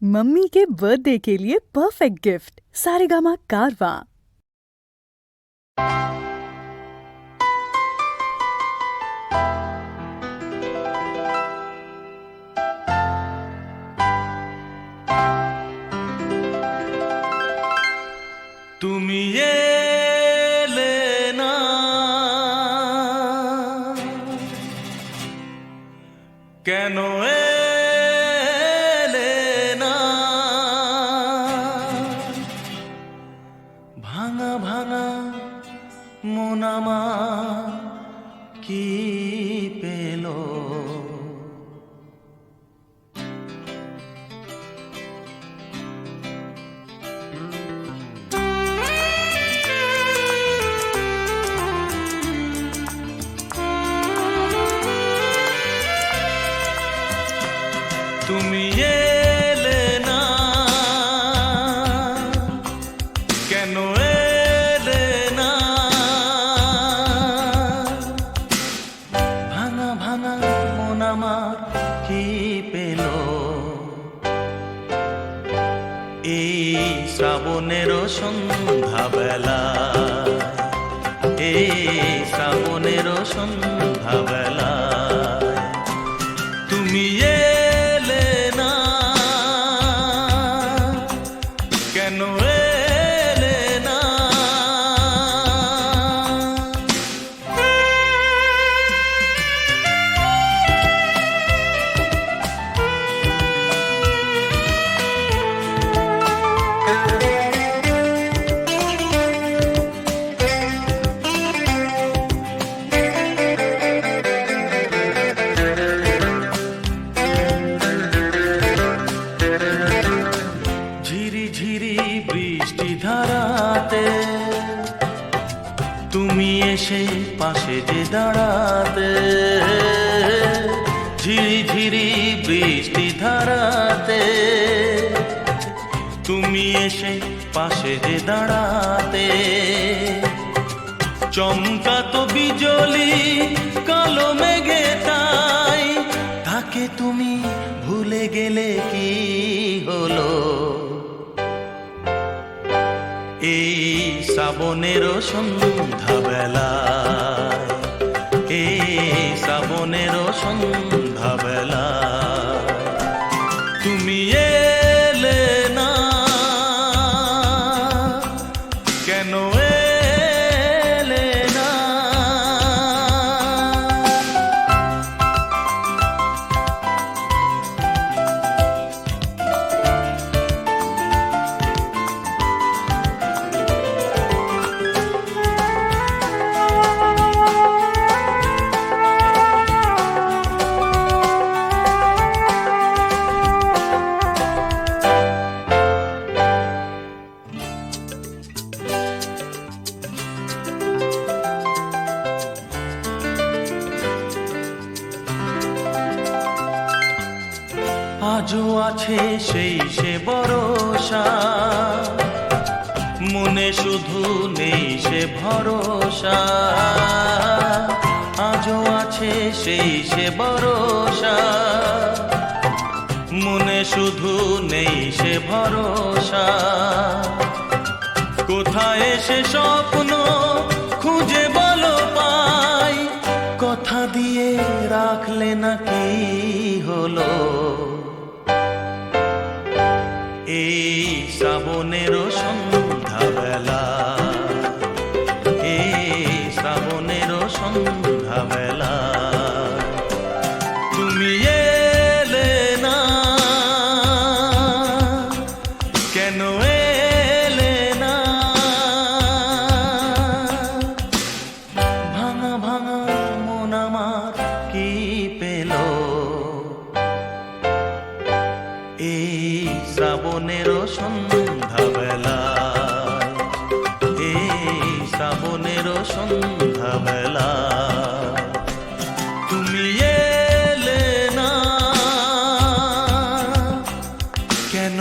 Mummy के birthday के लिए परफेक्ट गिफ्ट सारेगामा कारवां। তুমি এলে না কেন এলে না ভাঙা ভাঙা মন আমার কি পেল তুমি এলে না কেন এলে না ভাঙা ভাঙা মন আমার কি পেল এই শ্রাবণের সন্ধ্যাবেলা এই শ্রাবণের সন্ধ্যাবেলা তুমি কেন এলে না বৃষ্টি ধারাতে তুমি এসে পাশে যে দাঁড়াতে ঝিরি ঝিরি বৃষ্টি ধারাতে তুমি এসে পাশে যে দাঁড়াতে চমকাতো বিজলি কালো মেঘে তাই তাকে তুমি ভুলে গেলে কি হলো এই শ্রাবণের সন্ধ্যাবেলা এই শ্রাবণের সন্ধ্যাবেলা তুমি এলে না কেন এলে না আজও আছে সেই সে ভরসা মনে শুধু নেই সে ভরসা আজও আছে সেই সে ভরসা মনে শুধু নেই সে ভরসা কোথায় সে স্বপ্ন খুঁজে বলো পাই কথা দিয়ে রাখলে না কি হলো এই শ্রাবণের সন্ধ্যাবেলা এই শ্রাবণের সন্ধ্যাবেলা তুমি এলে না কেন এলে না ভাঙা ভাঙা মন আমার কি পেল এই শ্রাবণের সন্ধ্যাবেলা এই শ্রাবণের সন্ধ্যাবেলা তুমি এলে না কেন